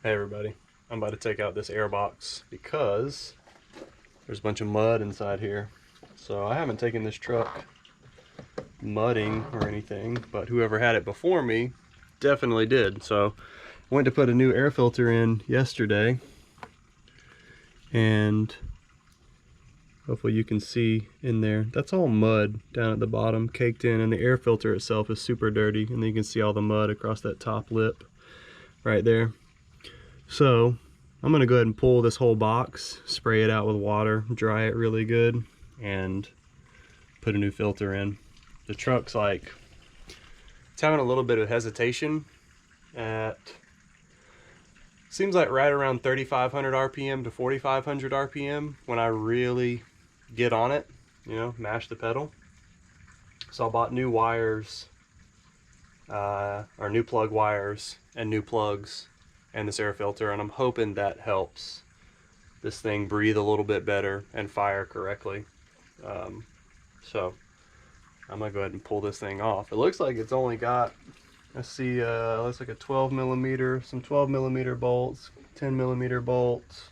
Hey everybody, I'm about to take out this air box because there's a bunch of mud inside here. So I haven't taken this truck mudding or anything, but whoever had it before me definitely did. So I went to put a new air filter in yesterday, and hopefully you can see in there, that's all mud down at the bottom caked in, and the air filter itself is super dirty, and then you can see all the mud across that top lip right there. So I'm gonna go ahead and pull this whole box, spray it out with water, dry it really good, and put a new filter in. The truck's like, it's having a little bit of hesitation at, seems like right around 3,500 RPM to 4,500 RPM when I really get on it, you know, mash the pedal. So I bought new wires, or new plug wires and new plugs and this air filter, and I'm hoping that helps this thing breathe a little bit better and fire correctly. So I'm gonna go ahead and pull this thing off. It looks like it's only got, let's see, looks like a 12 millimeter, some 12 millimeter bolts, 10 millimeter bolts.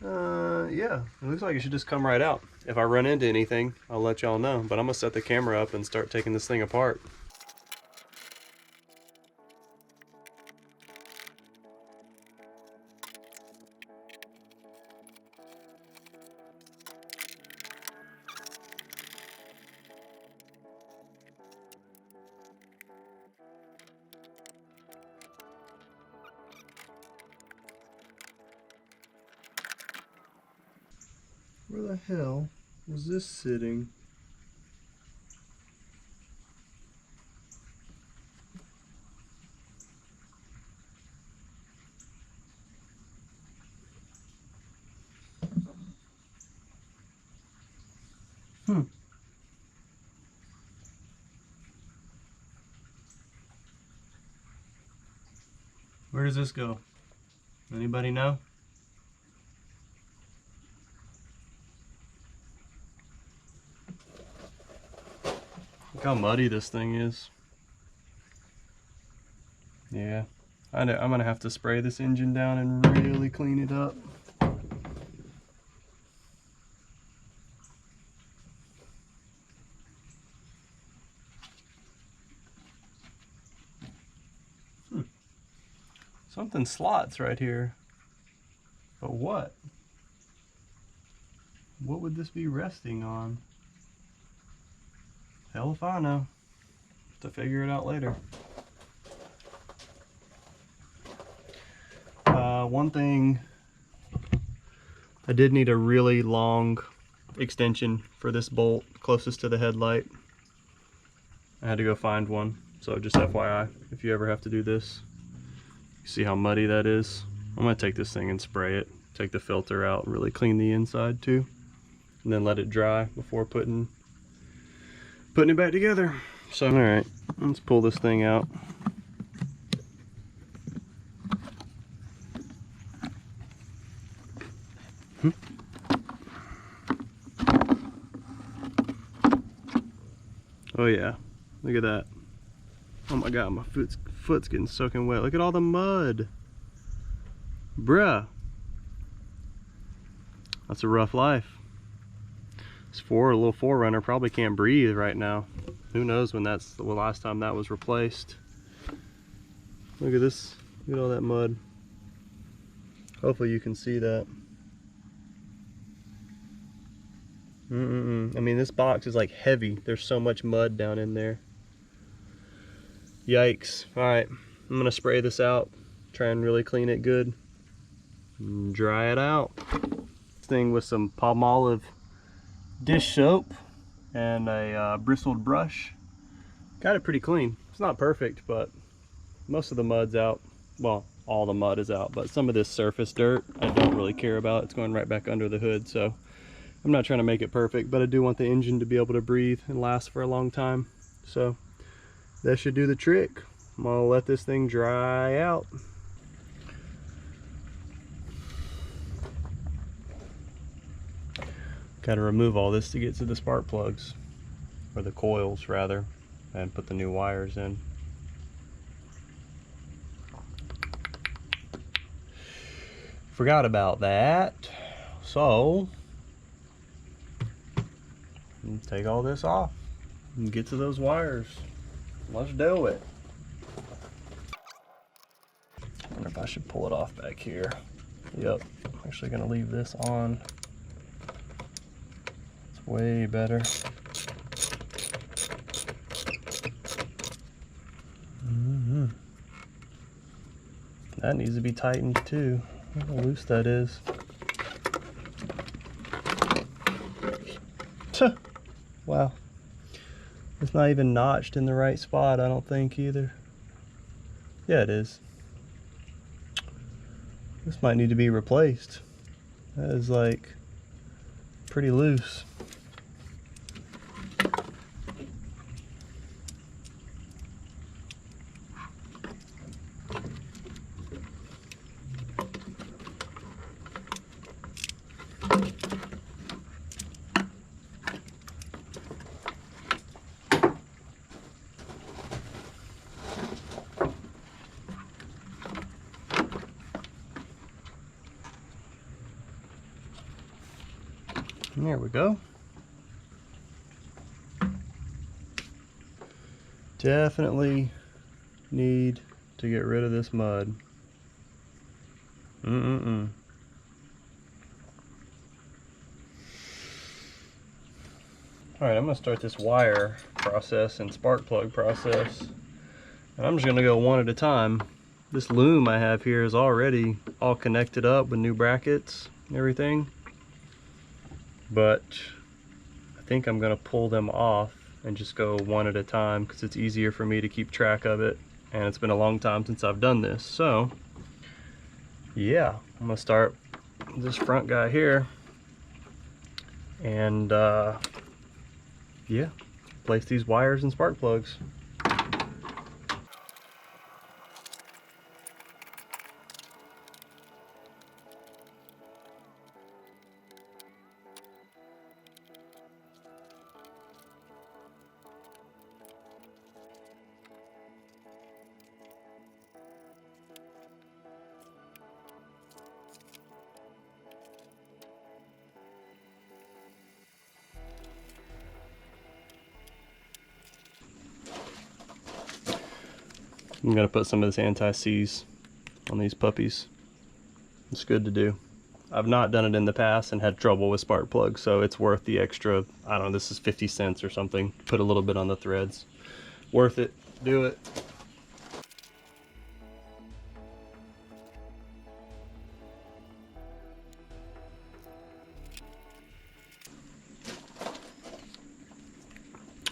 Yeah, it looks like it should just come right out. If I run into anything, I'll let y'all know, but I'm gonna set the camera up and start taking this thing apart. Where the hell was this sitting? Where does this go? Anybody know? Look how muddy this thing is. Yeah, I'm gonna have to spray this engine down and really clean it up. Something slots right here. But what? What would this be resting on? Hell if I know. Have to figure it out later. One thing, I did need a really long extension for this bolt closest to the headlight. I had to go find one, so just FYI, if you ever have to do this. You see how muddy that is? I'm gonna take this thing and spray it, take the filter out, really clean the inside too, and then let it dry before putting it back together. So, all right, let's pull this thing out. Oh yeah, look at that. Oh my god, my foot's getting soaking wet. Look at all the mud. Bruh. That's a rough life. This little 4Runner probably can't breathe right now. Who knows when that's the last time that was replaced. Look at this, look at all that mud. Hopefully you can see that. I mean, this box is like heavy. There's so much mud down in there. Yikes. Alright, I'm gonna spray this out, try and really clean it good, and dry it out. This thing with some Palmolive dish soap and a bristled brush. Got it pretty clean. It's not perfect, but most of the mud's out. Well, all the mud is out, but some of this surface dirt I don't really care about. It's going right back under the hood, so I'm not trying to make it perfect, but I do want the engine to be able to breathe and last for a long time. So that should do the trick. I'm gonna let this thing dry out. Got to remove all this to get to the spark plugs, or the coils rather, and put the new wires in. Forgot about that. So, take all this off and get to those wires. Let's do it. I wonder if I should pull it off back here. Yep, I'm actually gonna leave this on. It's way better. That needs to be tightened too. Look how loose that is. Wow. It's not even notched in the right spot, I don't think either. Yeah, it is. This might need to be replaced. That is like pretty loose. There we go. Definitely need to get rid of this mud. Alright, I'm going to start this wire process and spark plug process. And I'm just going to go one at a time. This loom I have here is already all connected up with new brackets and everything. But I think I'm going to pull them off and just go one at a time because it's easier for me to keep track of it. And it's been a long time since I've done this. So yeah, I'm going to start this front guy here. And yeah, place these wires and spark plugs. I'm gonna put some of this anti-seize on these puppies. It's good to do. I've not done it in the past and had trouble with spark plugs, so it's worth the extra, I don't know, this is 50 cents or something. Put a little bit on the threads. Worth it. Do it.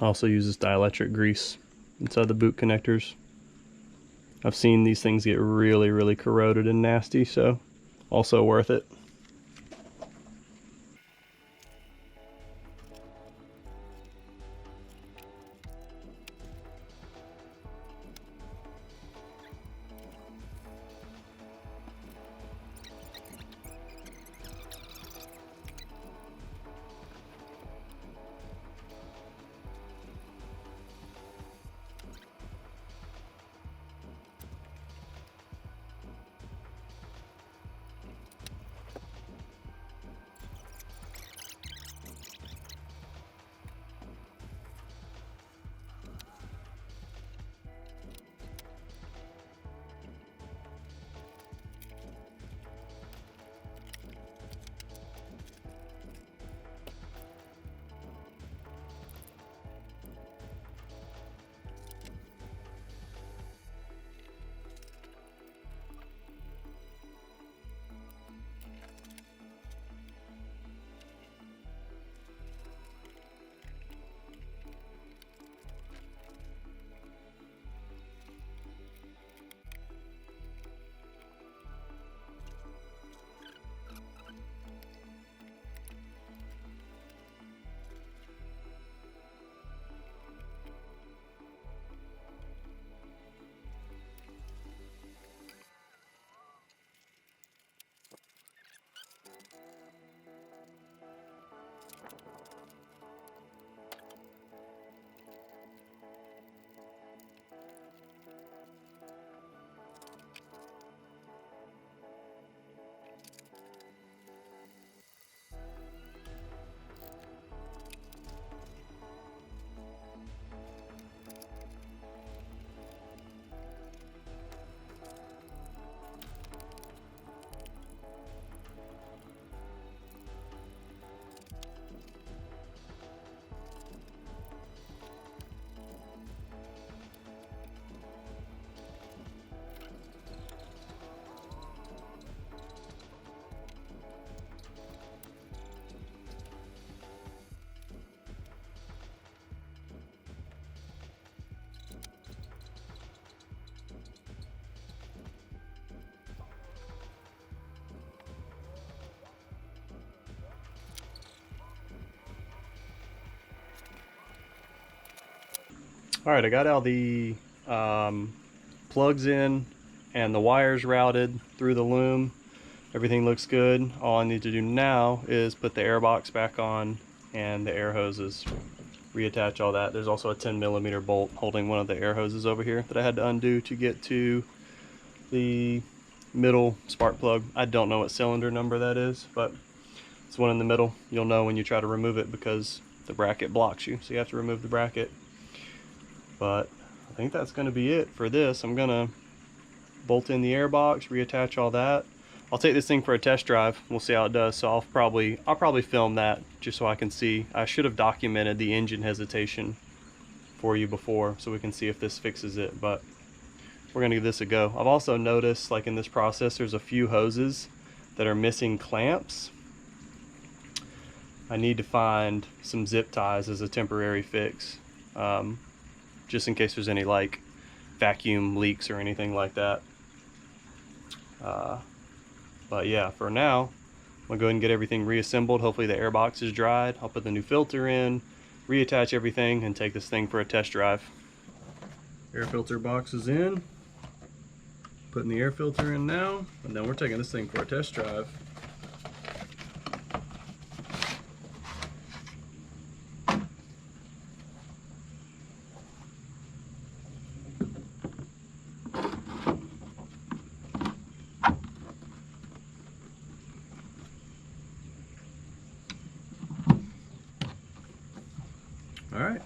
I also use this dielectric grease inside the boot connectors. I've seen these things get really, really corroded and nasty, so also worth it. All right, I got all the plugs in and the wires routed through the loom. Everything looks good. All I need to do now is put the air box back on and the air hoses, reattach all that. There's also a 10mm bolt holding one of the air hoses over here that I had to undo to get to the middle spark plug. I don't know what cylinder number that is, but it's one in the middle. You'll know when you try to remove it because the bracket blocks you, so you have to remove the bracket. But I think that's going to be it for this. I'm going to bolt in the air box, reattach all that. I'll take this thing for a test drive. We'll see how it does. So I'll probably film that just so I can see. I should have documented the engine hesitation for you before so we can see if this fixes it, but we're going to give this a go. I've also noticed, like in this process, there's a few hoses that are missing clamps. I need to find some zip ties as a temporary fix, just in case there's any like vacuum leaks or anything like that. But yeah, for now, I'm gonna go ahead and get everything reassembled. Hopefully the air box is dried. I'll put the new filter in, reattach everything, and take this thing for a test drive. Air filter box is in. Putting the air filter in now, and then we're taking this thing for a test drive. All right,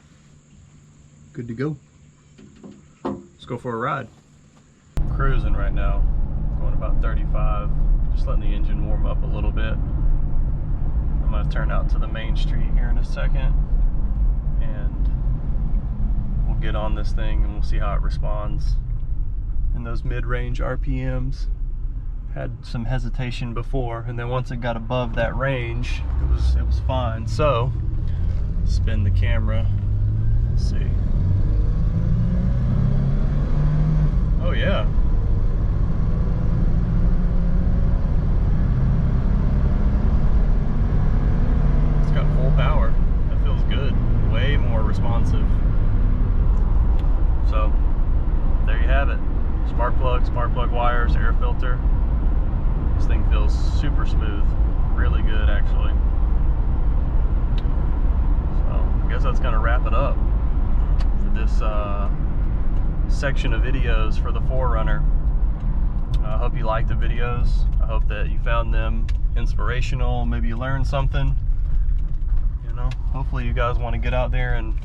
good to go. Let's go for a ride. Cruising right now, going about 35, just letting the engine warm up a little bit. I'm going to turn out to the main street here in a second, and we'll get on this thing and we'll see how it responds in those mid-range RPMs. Had some hesitation before, and then once it got above that range, it was fine. So spin the camera. Let's see. Oh yeah. It's got full power. That feels good. Way more responsive. So there you have it. Spark plug wires, air filter. This thing feels super smooth. Really good actually. I guess that's gonna wrap it up for this section of videos for the 4Runner. I hope you liked the videos. I hope that you found them inspirational. Maybe you learned something. You know, hopefully you guys want to get out there and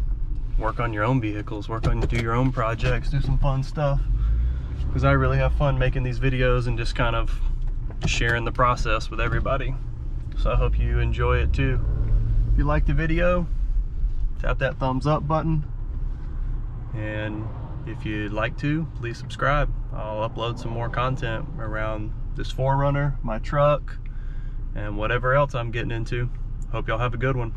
work on your own vehicles, do your own projects, do some fun stuff. Because I really have fun making these videos and just kind of sharing the process with everybody. So I hope you enjoy it too. If you liked the video, tap that thumbs up button, and if you'd like to, please subscribe. I'll upload some more content around this 4Runner, my truck, and whatever else I'm getting into. Hope y'all have a good one.